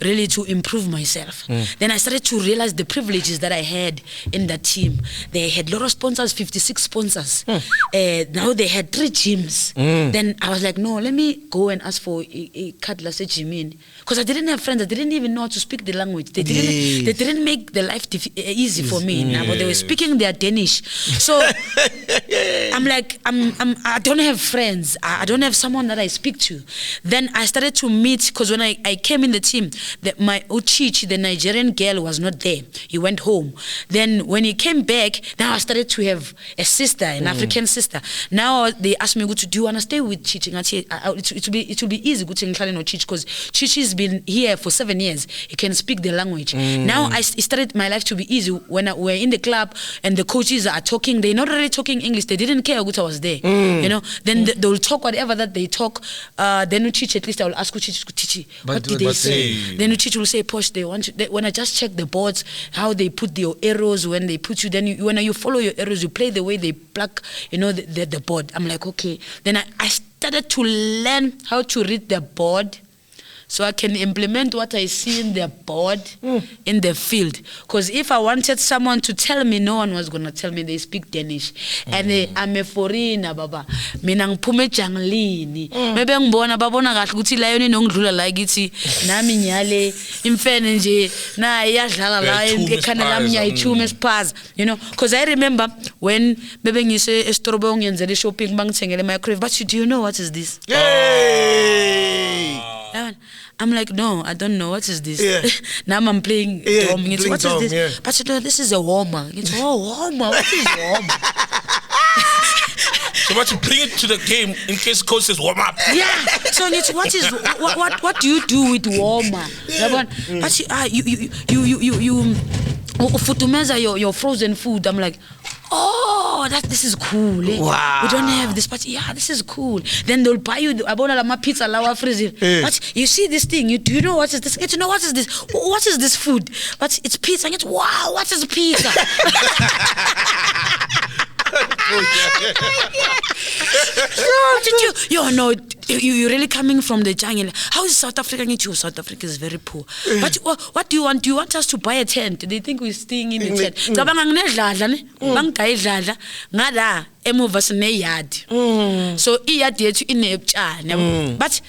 really to improve myself? Then I started to realize the privileges that I had in that team. They had a lot of sponsors, 56 sponsors. Now they had 3 gyms. Then I was like, no, let me go and ask for a card gym, because I didn't have friends. I didn't even know how to speak the language. They didn't make the life easy for me. Now, but they were speaking their Danish. So I'm like, I don't have friends. I don't have someone that I speak to. Then I started to meet, because when I came in the team, my Uchichi, the Nigerian girl, was not there. He went home. Then when he came back, now I started to have a sister, an African sister. Now they asked me, do you want to stay with Chichi? It will be easy because Chichi's been here for 7 years. He can speak the language. Now it started my life to be easy. When we're in the club and the coaches are talking, they're not really talking English. They didn't care what I was there. You know. Then they'll talk whatever that they talk. Then Chichi, at least I will ask Chichi, what did they say? Then Chichi will say, Posh, when I just check the boards, how they put your arrows, when they put you, then when you follow your arrows, you play the way they pluck, the board. I'm like, okay. Then I started to learn how to read the board, so I can implement what I see in the board in the field. Because if I wanted someone to tell me, no one was going to tell me they speak Danish. And I'm a foreigner, baba. Mina ngiphume ejanglini. Maybe ngibona babona kahle ukuthi la yona inongidlula la ikithi nami nyale imfene nje na iyadlala la ekhanda lami yayichuma esipaza. Because I remember when bebe ngise estrobe ngiyenzele shopping bangithengele microwave, but do you know what is this? I'm like, no, I don't know. What is this? Now I'm playing drum. What is this? Yeah. But this is a warmer. Warmer. What is warmer? So but you bring it to the game in case coach says warm up. Yeah. So what do you do with warmer? But you futumeza your frozen food. I'm like, oh, this is cool. Wow. We don't have this, but yeah, this is cool. Then they'll buy you my pizza lawa freezer. But you see this thing, do you know what is this? You know what is this? What is this food? But it's pizza. And wow, what is pizza? You're really coming from the jungle. How is South Africa? South Africa is very poor. But what do you want? Do you want us to buy a tent? They think we're staying in the tent. So but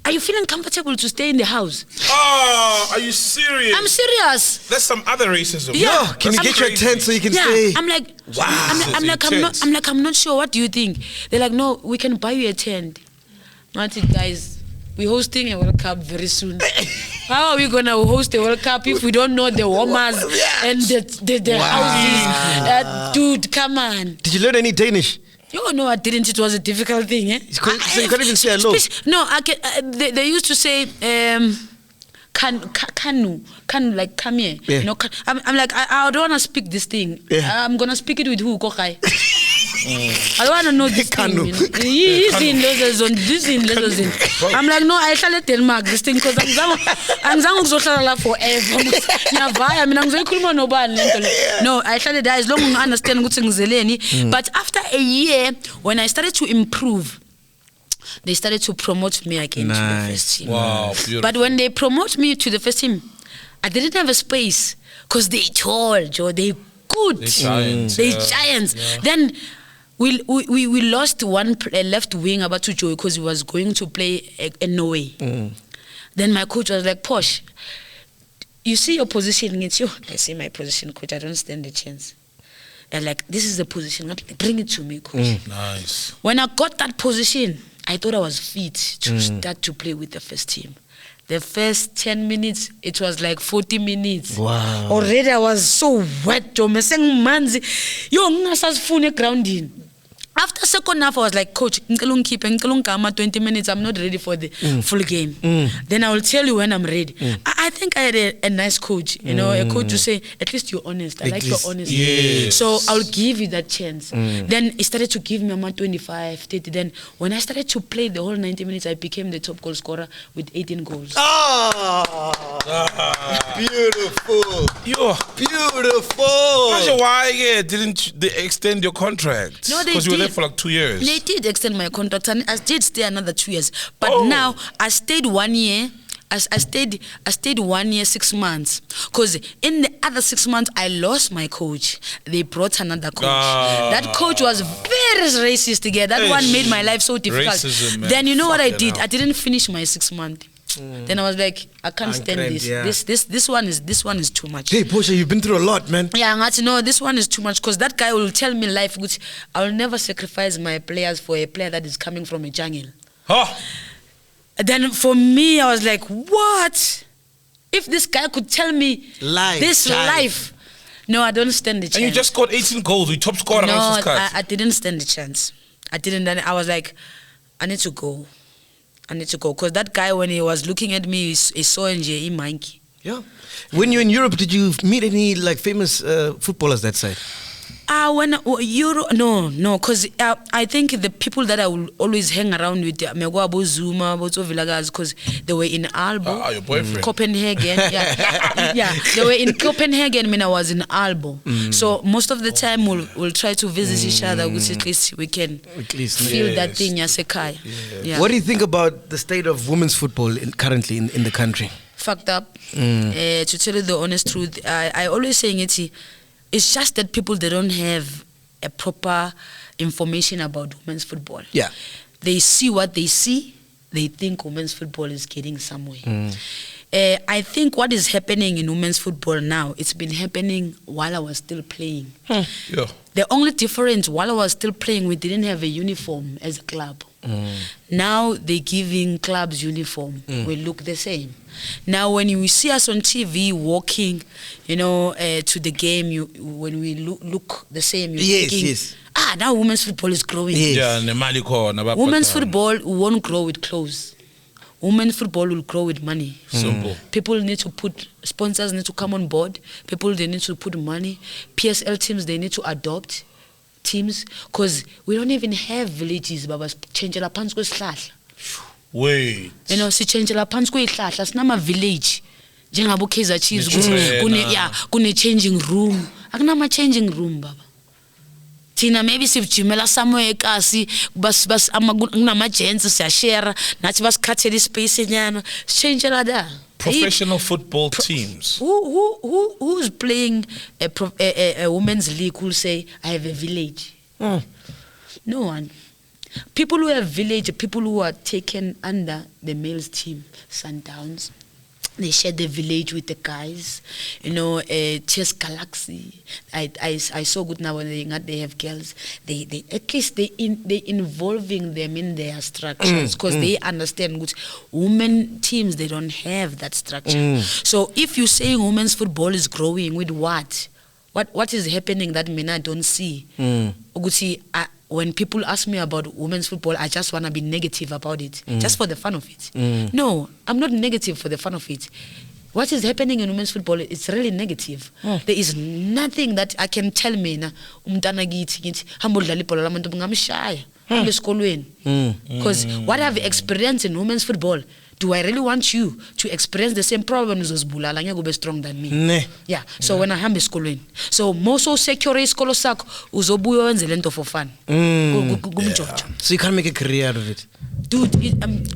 are you feeling comfortable to stay in the house? Oh, are you serious? I'm serious. That's some other racism. Yeah. Can you get your tent so you can stay? I'm like, wow. I'm not sure. What do you think? They're like, no, we can buy you a tent. Not it, guys. We're hosting a World Cup very soon. How are we gonna host a World Cup if we don't know the warmers and the houses? Dude, come on. Did you learn any Danish? No, I didn't. It was a difficult thing. So you can't even say hello. No, I can. They used to say kanu, like come here. Yeah. I'm like, I don't want to speak this thing. Yeah. I'm gonna speak it with who? Kokai. I don't want to know this thing. I'm like, no, I shall tell Mark this thing because I'm forever. No, I shall die as long as I understand good things. But after a year, when I started to improve, they started to promote me again to the first team. Wow, beautiful. But when they promote me to the first team, I didn't have a space because they tall, Joe. They good. They giants. Yeah. Then we lost one left wing about to Joe because he was going to play in Norway. Then my coach was like, Posh, you see your position against you? I see my position, coach. I don't stand a chance. And like, this is the position. Bring it to me, coach. Nice. When I got that position, I thought I was fit to start to play with the first team. The first 10 minutes, it was like 40 minutes. Wow. Already I was so wet. Grounding. After second half, I was like, Coach, 20 minutes, I'm not ready for the full game. Then I will tell you when I'm ready. I think I had a nice coach, you know, a coach to say, at least you're honest. I like your honesty. Yes. So I'll give you that chance. Then he started to give me about 25, 30. Then when I started to play the whole 90 minutes, I became the top goal scorer with 18 goals. Beautiful. Yo. Beautiful. Why didn't they extend your contract? No, they Because you were there did. for like 2 years. They did extend my contract, and I did stay another 2 years. But now I stayed 1 year. I stayed 1 year, 6 months. Because in the other 6 months, I lost my coach. They brought another coach. That coach was very racist again. That one made my life so difficult. Racism, man. Then you know what I did? Hell. I didn't finish my 6 months. Then I was like, I can't stand this. Yeah. This one is too much. Hey, Portia, you've been through a lot, man. Yeah, I had to know this one is too much because that guy will tell me life, which I will never sacrifice my players for a player that is coming from a jungle. Then for me, I was like, what? If this guy could tell me life. No, I don't stand the chance. And you just scored 18 goals. You top scorer. No, I didn't stand the chance. I didn't. I was like, I need to go. Because that guy, when he was looking at me, he saw NJ monkey. Yeah. When you're in Europe, did you meet any like famous footballers that side? No, because I think the people that I will always hang around with, Zuma, because they were in Aalborg, your boyfriend. Copenhagen. Yeah, they were in Copenhagen when I was in Aalborg. So most of the time we'll try to visit each other, which at least we can feel that thing, Yasekai. Yeah. What do you think about the state of women's football currently in the country? Fucked up. To tell you the honest truth, I always saying it's just that people, they don't have a proper information about women's football. Yeah. They see what they see. They think women's football is getting somewhere. I think what is happening in women's football now, it's been happening while I was still playing. Yeah. The only difference, while I was still playing, we didn't have a uniform as a club. Now they're giving clubs uniform. We look the same. Now when you see us on TV walking, you know, to the game, when we look the same, you're thinking, now women's football is growing. Women's football won't grow with clothes. Women's football will grow with money. Simple. People need to sponsors need to come on board. People, they need to put money. PSL teams, they need to adopt teams, because we don't even have villages. Baba, changela phansi kwesihlahla. Wait. You know, sichangela phansi kwesihlahla sinama village. Njengabo Kaizer Chiefs kune changing room. Akunama changing room baba. Tina maybe sivjimela somewhere ekasi bas kunama gents siyashare nathi basikhathele ispace enyana. Sichangela da. Professional football teams. Who's playing a women's league who'll say, I have a village? No one. People who have village, people who are taken under the males team, Sundowns, they share the village with the guys. You know, Chess Galaxy. I saw good now when they have girls. They at least they involving them in their structures, because they understand good women teams, they don't have that structure. So if you're saying women's football is growing, with what is happening that I don't see? When people ask me about women's football, I just want to be negative about it, just for the fun of it. No, I'm not negative for the fun of it. What is happening in women's football, it's really negative. There is nothing that I can tell me, because what I've experienced in women's football, do I really want you to experience the same problems as Bulala? You're be strong than me. Yeah. So when I am schooling, so most so secure isikolo sakho uzobuya wenze lento for fun. So you can't make a career out of it. Dude,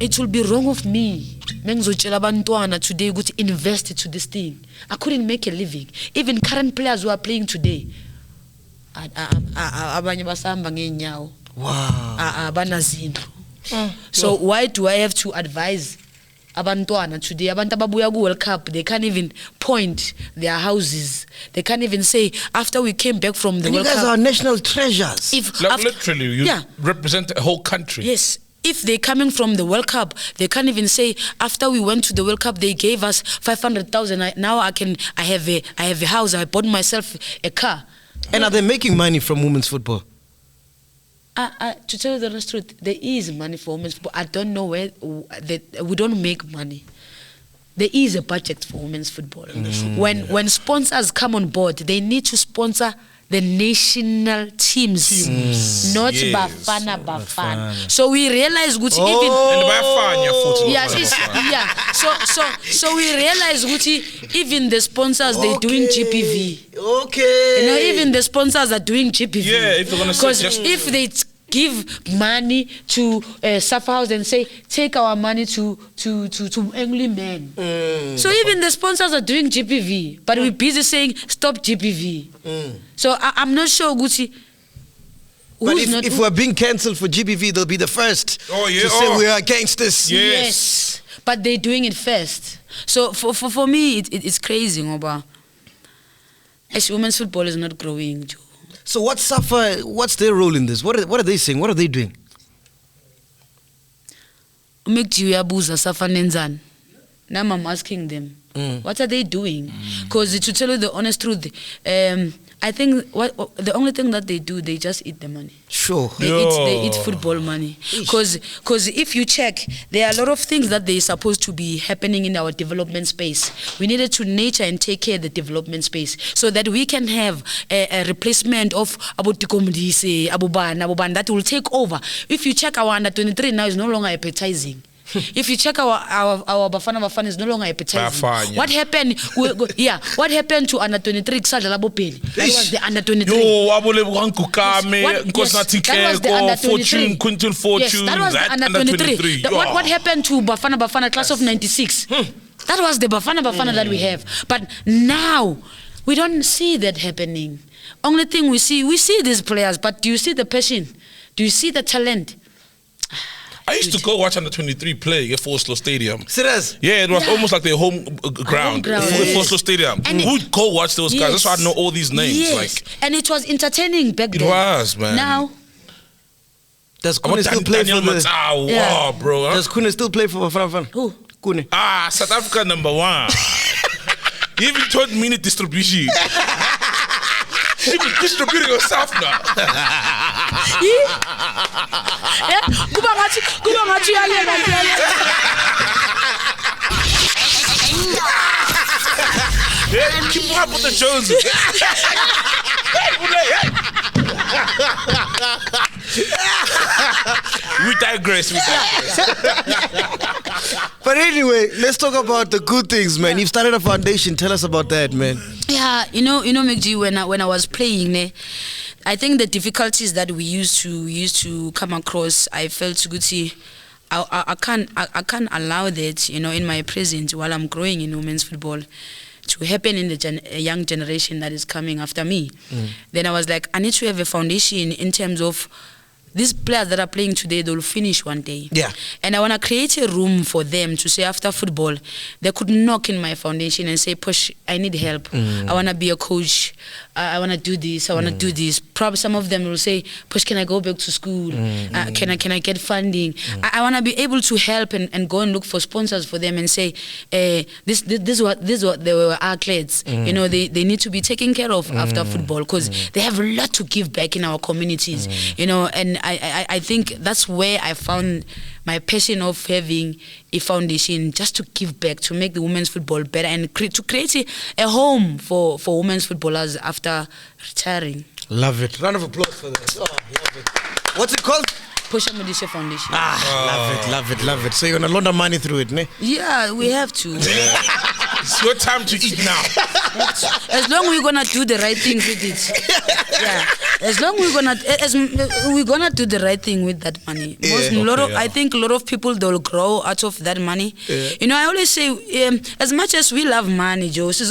it will be wrong of me. Mengizotshela abantwana today ukuthi invest to this thing. I couldn't make a living. Even current players who are playing today, abanye basahamba ngeenyawo. Wow. Banazindlu. So why do I have to advise abantwana today? Abantu ababuya ku World Cup, they can't even point their houses. They can't even say, after we came back from the World Cup. You guys are national treasures. Literally, you represent a whole country. Yes. If they're coming from the World Cup, they can't even say, after we went to the World Cup, they gave us 500,000. Now I have a house. I bought myself a car. And are they making money from women's football? To tell you the truth, there is money for women's football. I don't know where we don't make money. there is a budget for women's football. When sponsors come on board, they need to sponsor the national teams. Not Bafana. So we realize Gucci even So we realize Gucci even the sponsors they doing GPV. Okay. You know, even the sponsors are doing GPV. Yeah, if they're gonna because if they give money to SAFA House and say take our money to Angry Men. So even the sponsors are doing GPV, but we're busy saying stop GPV. So I'm not sure Gucci. But if we're being cancelled for GPV, they'll be the first to say we are against this. Yes. But they're doing it first. So for me, it's crazy, Ngoba. As women's football is not growing, Joe. So what's SAFA? What's their role in this? What are they saying? What are they doing? SAFA. Now I'm asking them, what are they doing? Because to tell you the honest truth, I think the only thing that they do, they just eat the money. Sure. They eat football money. Because if you check, there are a lot of things that they're supposed to be happening in our development space. We needed to nurture and take care of the development space so that we can have a replacement of Modise, Abuban that will take over. If you check our under 23 now is no longer appetizing. If you check our Bafana is no longer appetizing. What happened? What happened to under 23? That was the under 23. That was the under 23. Quinton Fortune. That was the under 23. What happened to Bafana class of 96? That was the Bafana that we have. But now we don't see that happening. Only thing we see these players. But do you see the passion? Do you see the talent? I used to go watch under 23 play at Forslow Stadium. Serious? Yeah, it was almost like their home ground. Forslow Stadium. Who'd go watch those guys? That's why I know all these names. Yes. And it was entertaining back then. It was, man. Now, does Kune still play for the... Wow, bro. Does Kune still play for Bafana? Who? Kune. South Africa #1. He even taught minute distribution. She was distributing herself now. Keep up with the Joneses. We digress. But anyway, let's talk about the good things, man. You've started a foundation. Tell us about that, man. Yeah, you know, MacG, when I was playing, I think the difficulties that we used to come across, I felt good. I can't allow that, you know, in my presence while I'm growing in women's football to happen in the young generation that is coming after me. Then I was like, I need to have a foundation in terms of these players that are playing today, they'll finish one day. Yeah. And I want to create a room for them to say after football, they could knock in my foundation and say, Push, I need help. I want to be a coach. I want to do this. I want to do this. Probably some of them will say, Push, can I go back to school? Can I get funding? I want to be able to help and go and look for sponsors for them and say, this what they were athletes. You know, they need to be taken care of after football because they have a lot to give back in our communities. You know, and I think that's where I found my passion of having a foundation just to give back, to make the women's football better and to create a home for women's footballers after retiring. Love it. Round of applause for that. Oh, love it. What's it called? Portia Modise Foundation. Love it. So you're going to launder money through it, ne? Yeah, we have to. It's your time to eat now. As long as we're gonna do the right thing with it. Yeah. As long as we're gonna do the right thing with that money. I think a lot of people, they'll grow out of that money. You know, I always say, as much as we love money, Joe, never.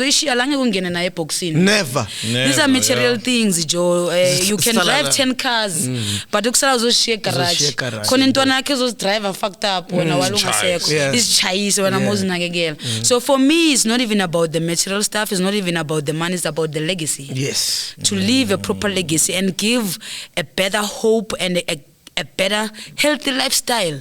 These are material things, Joe. You can drive 10 cars, but ukusala share garage. Konintwana ke driver fucked up when it's chais when I'm So for me, it's not even about the material stuff. It's not even about the money. It's about the legacy. Yes. To leave a proper legacy and give a better hope and a better healthy lifestyle,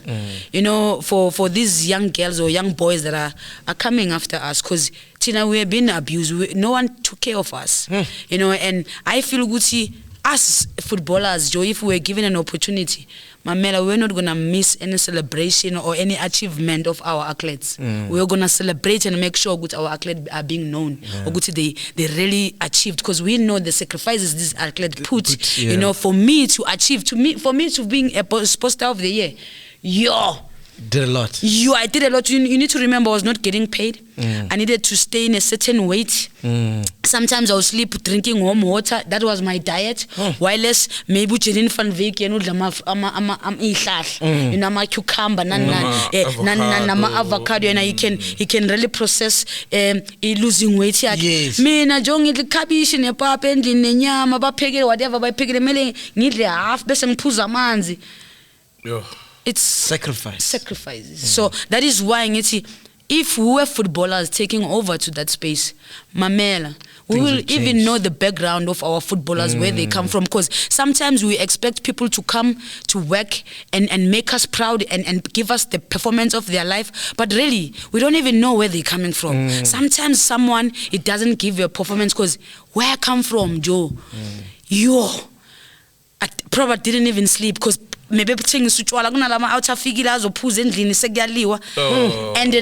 you know, for these young girls or young boys that are coming after us. Because Tina, we have been abused. No one took care of us, you know. And I feel good. See, us footballers, Joe, if we were given an opportunity, Mamela, we're not gonna miss any celebration or any achievement of our athletes. We're gonna celebrate and make sure that our athletes are being known, or they really achieved, because we know the sacrifices these athletes put. You know, for me to achieve, for me to being a poster of the year, did a lot. I did a lot. You need to remember, I was not getting paid. I needed to stay in a certain weight. Sometimes I would sleep drinking warm water. That was my diet. While else, maybe Jerin van Veek, you know, my cucumber, avocado, and he can really process losing weight. Yes. Me na jongi the cabbage ne papa and ne nyama ba pegere whatever ba pegere mele ngidle half bese ngiphuza amanzi. It's sacrifices. So that is why if we were footballers taking over to that space, Mamela, we will even know the background of our footballers, where they come from. Because sometimes we expect people to come to work and make us proud and give us the performance of their life. But really, we don't even know where they're coming from. Sometimes someone, it doesn't give you a performance because where I come from, Joe, I probably didn't even sleep because maybe and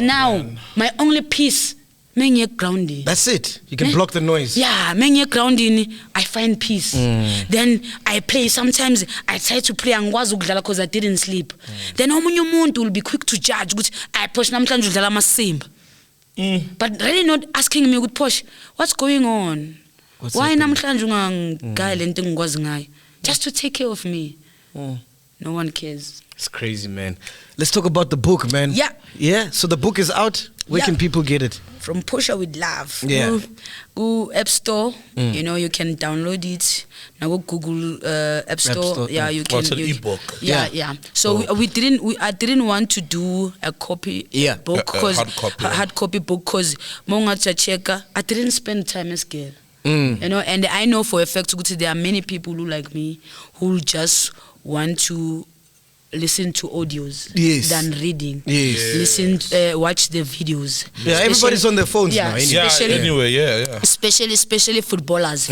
now my only peace, grounding. That's it. You can block the noise. Yeah, grounding. I find peace. Then I play. Sometimes I try to play because I didn't sleep. Then umuntu will be quick to judge. I push namhlanje but really not asking me, Posh, what's going on? Why namhlanje ungangayi? Just to take care of me. No one cares. It's crazy, man. Let's talk about the book, man. Yeah. So the book is out. Where can people get it? From Portia with Love. Yeah. Go App Store. You know, you can download it. Now go Google App Store. Yeah, you can. It's an ebook. Yeah. So I didn't want to do a copy book because hard copy book because I didn't spend time as girl. You know, and I know for a fact there are many people who like me who just want to listen to audios than reading. Listen, watch the videos. Yeah, everybody's on their phones now. Especially footballers,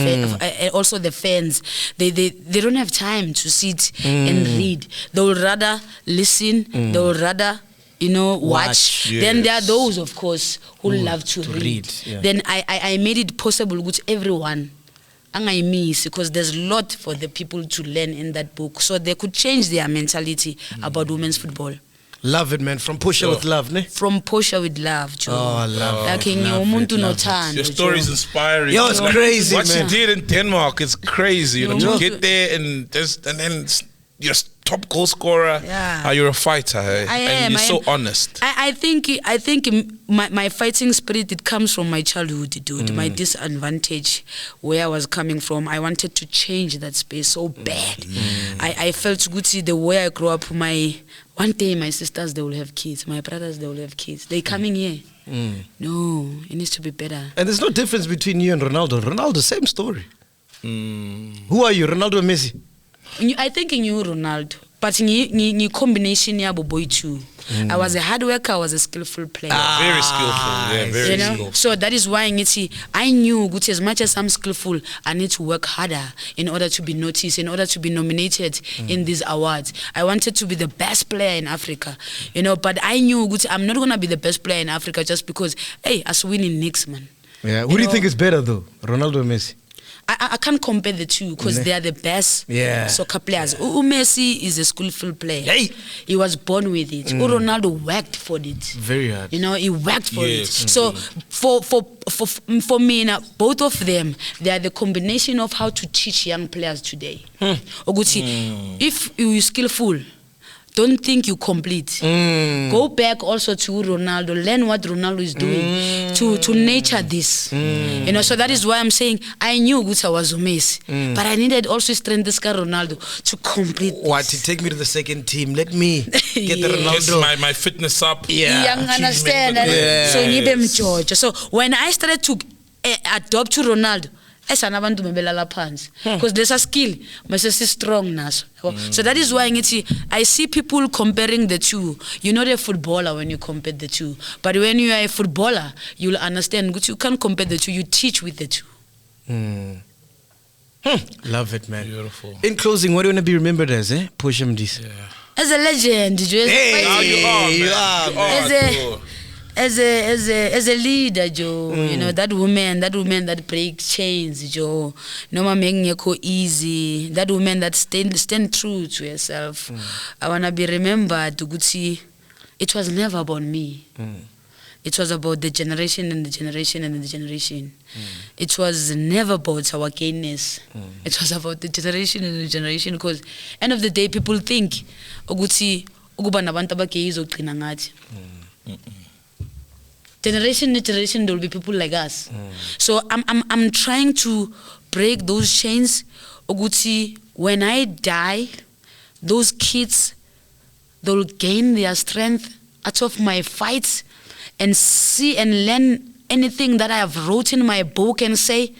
also the fans. They don't have time to sit and read. They will rather listen. They will rather watch. Then there are those, of course, who love to read. Then I made it possible with everyone. I miss because there's a lot for the people to learn in that book, so they could change their mentality about women's football. Love it, man. From Portia with Love, ne? From Portia with Love, Joe. Oh, I love it. Your story is inspiring. Yo, it's crazy, what man. you did in Denmark is crazy. You know, to get there and then you're top goal scorer. You're a fighter, I am. And you're so honest. I think my fighting spirit, it comes from my childhood, dude. My disadvantage, where I was coming from, I wanted to change that space so bad. I felt good the way I grew up. One day my sisters, they will have kids. My brothers, they will have kids. They coming here. No, it needs to be better. And there's no difference between you and Ronaldo. Ronaldo, same story. Who are you, Ronaldo or Messi? I think in you Ronaldo, but in combination ya boy too. I was a hard worker, I was a skillful player. Very skillful, very skillful. So that is why I knew as much as I'm skillful, I need to work harder in order to be noticed, in order to be nominated in these awards. I wanted to be the best player in Africa, but I knew I'm not gonna be the best player in Africa just because, hey, us winning next, man. Yeah. Who do you think is better though, Ronaldo or Messi? I can't compare the two because they are the best soccer players. Messi is a skillful player. He was born with it. Ronaldo worked for it. Very hard. He worked for it. So for me now, both of them, they are the combination of how to teach young players today. If you're skillful, don't think you complete. Go back also to Ronaldo. Learn what Ronaldo is doing to nurture this. So that is why I'm saying I knew Guta was Messi, but I needed also strengthen this guy Ronaldo to complete this. What? To take me to the second team. Let me get the Ronaldo. Get my fitness up. Yeah, understand. George. So when I started to adopt to Ronaldo, because there's a skill, my sister is strong now. So that is why I see people comparing the two. You're not a footballer when you compare the two, but when you are a footballer, you'll understand. You can't compare the two. You teach with the two. Love it, man. Beautiful. In closing, what do you want to be remembered as, Portia Modise? Yeah. As a legend, as a leader, Joe. You know, that woman that breaks chains, Joe. No man making it easy. That woman that stand true to herself. I wanna be remembered to good see. It was never about me. It was about the generation and the generation and the generation. It was never about our gayness. It was about the generation and the generation, because end of the day people think ukuthi ukuba nabantu abagay izogcina ngathi. Generation to generation there will be people like us. So I'm trying to break those chains. Ukuthi when I die, those kids, they'll gain their strength out of my fights and see and learn anything that I have wrote in my book and say,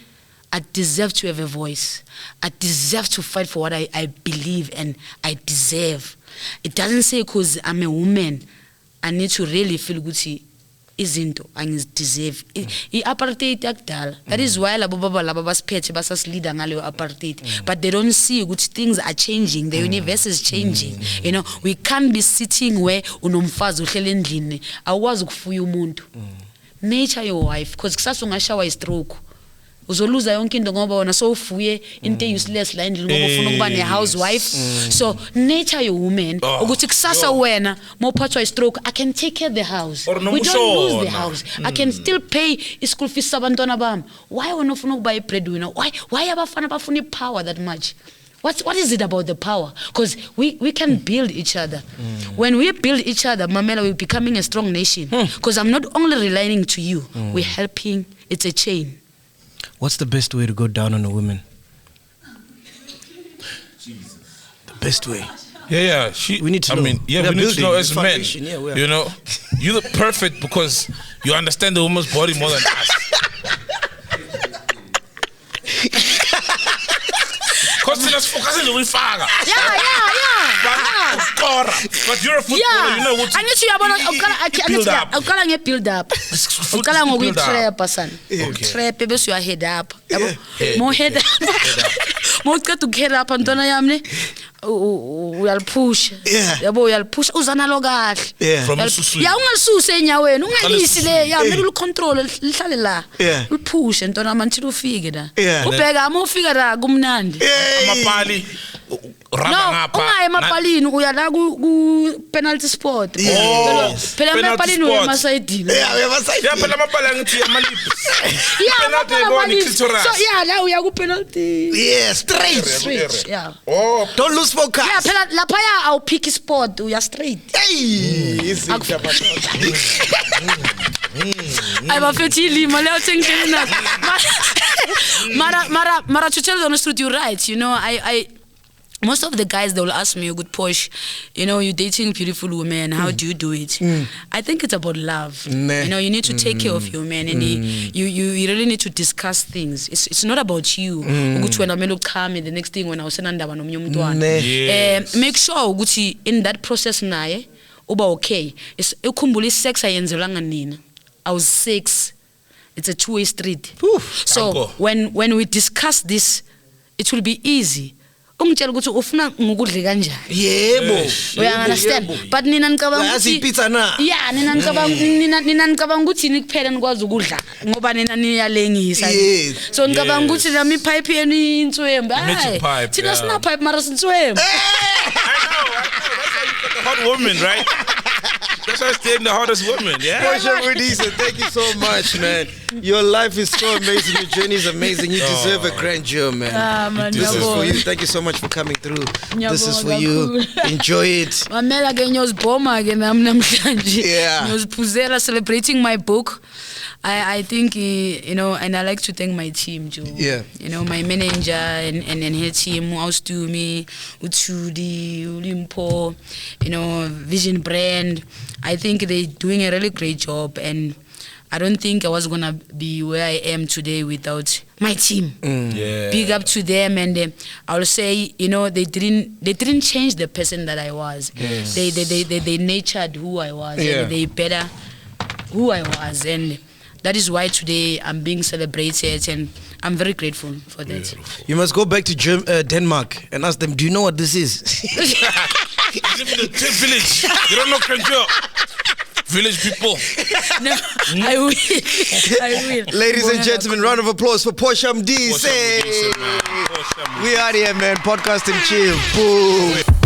I deserve to have a voice. I deserve to fight for what I believe and I deserve. It doesn't say because I'm a woman, I need to really feel good. Izinto angizideserve. I-apartheid yakudala. That is why labo baba laba basiphethe basasilida ngaleyo apartheid. But they don't see ukuthi things are changing. The universe is changing. You know, we can't be sitting where unomfazi uhlele endlini awukwazi ukufuya umuntu. Nature your wife, because kusasa ungashawa istroke. Uzoluza yonke into ngoba wona so ufuye into useless la endlini ngoba ufuna ukuba ne housewife. So nature your woman ukuthi kusasa wena mawuphathwa istroke, I can take care of the house. We don't lose the house. I can still pay school fees sabantwana bami. Why wena ufuna ukuba a breadwinner? Why abafana bafuna power that much? What is it about the power? Because we can build each other. When we build each other, Mamela, we're becoming a strong nation. Because I'm not only relying to you, we're helping. It's a chain. What's the best way to go down on a woman? The best way. Yeah. We need to know. We need to know as men. You know, you look perfect because you understand the woman's body more than us. Because let's focus on the wifaga. But you're a footballer, you know what to build up. Build up. Trap, you are head up. More head up. More got to get up and don't we'll push. We'll push. Uzana logal. From Susu. Ya ungalususe enyaweni, ungalisile, ya mele control lihlale la. We'll push and don't amanthi ufike da. Ubheka amufika la kumnandi. Amapali. No, ungaye emapalini uya la ku penalty spot. Phela emapalini uya emasayidini. Yeah, phela amapali angithi amalipi. Penalty ebona clitoris. So la uya ku penalty. Yeah, straight. Yeah. Oh, don't lose focus. Yeah, phela lapha ya awu pick spot uya straight. Hey, I bafethi mali awuthengena. Mara to tell you the honest truth, you're right. You know, I most of the guys, they will ask me, good Posh, you know, you're dating beautiful women, how do you do it? I think it's about love. You know, you need to take care of your man, and you really need to discuss things. It's not about you. When I'm come and the next thing when I was make sure in that process nae uba okay. It's ukhumbula sex ayenzelanga nina. I was 6. It's a two-way street. So when we discuss this, it will be easy. Ungitshela ukuthi ufuna ngukudle kanjani. Yebo. We understand. But nina ngicabanga ukuthi pizza na. Yeah, nina ngicabanga ukuthi nikuphela nikwazi ukudla ngoba nina niyalengisa. So ngicabanga ukuthi nami pipe yeni inswembu. Thina sina pipe mara sinswembu. Hot woman, right? That's why I stay in the hottest woman, yeah? Portia Modise, thank you so much, man. Your life is so amazing. Your journey is amazing. You deserve a grandeur, man. This is for you. Thank you so much for coming through. This is for you. Enjoy it. Mamela again, was bomber again. Yeah. Puzela celebrating my book. I think, you know, and I like to thank my team, Joe. Yeah. You know, my manager and her team, house to me, Utsudi, Ulimpo, you know, Vision Brand. I think they're doing a really great job, and I don't think I was gonna be where I am today without my team. Yeah. Big up to them, and I'll say, you know, they didn't change the person that I was. Yes. They nurtured who I was. Yeah. And they better who I was, and that is why today I'm being celebrated, and I'm very grateful for that. Beautiful. You must go back to Denmark and ask them, do you know what this is? You live in the village. You don't know Kanjo. Village people. No, I will. Ladies and gentlemen, round of applause for Portia Modise. Modise, man. We are here, man. Podcast and chill. Boom.